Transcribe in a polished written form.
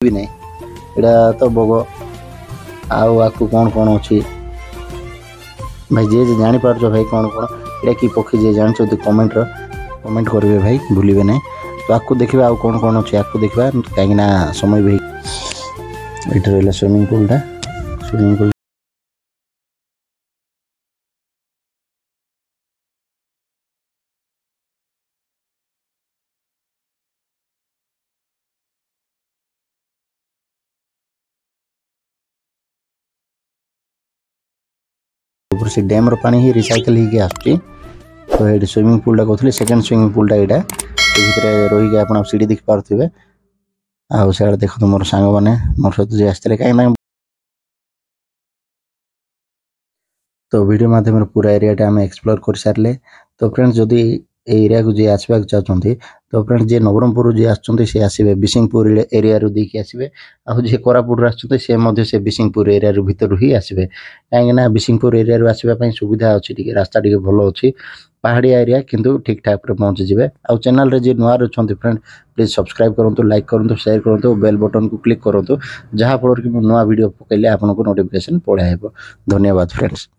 भी नहीं एटा तो बग आकु कौन कौन अच्छी भाई जे जानी पार्छ भाई कौन कौन एटा कि पक्षी जे जान कमेंट करेंगे भाई भूलिए ना। तो आपको देखा आउ कौन कौन अच्छे आपको देखा कहीं समय भी ये रहा स्विमिंग पूल से डैम पानी ही रिसाइकल ही आसुची। तो ये स्विमिंग पूल कहते सेकेंड स्विमिंग पूल यहाँ रही आप सीढ़ी देखी पारे आउ से देखो मोर सांग मैंने मोर सहित जी आसते कहीं तो वीडियो माध्यम पूरा एरिया आम एक्सप्लोर कर सारे। तो फ्रेंड्स जदि एरिया को जी आसवाक चाहते तो फ्रेंड्स जी नवरंगपुर जी आसवे आसवे बिसिंगपुर एरिया रू देखिए आसवे आउ जी कोरापुट आसते से बिसिंगपुर एरिया भितर ही आसवे कहीं बिसिंगपुर एरिया आसवाई सुविधा अच्छी रास्ता टी भल अच्छी पहाड़िया एरिया किंतु ठीक ठाक पहुँची जाए। आउ चैनल रे जी नुआ अच्छा फ्रेंड प्लीज सब्सक्राइब करूँ लाइक करूँ शेयर करूँ बेल बटन को क्लिक करूँ जहाँफल कि नुआ वीडियो पकड़े आपको नोटिफिकेशन पड़ाइब। धन्यवाद फ्रेंड्स।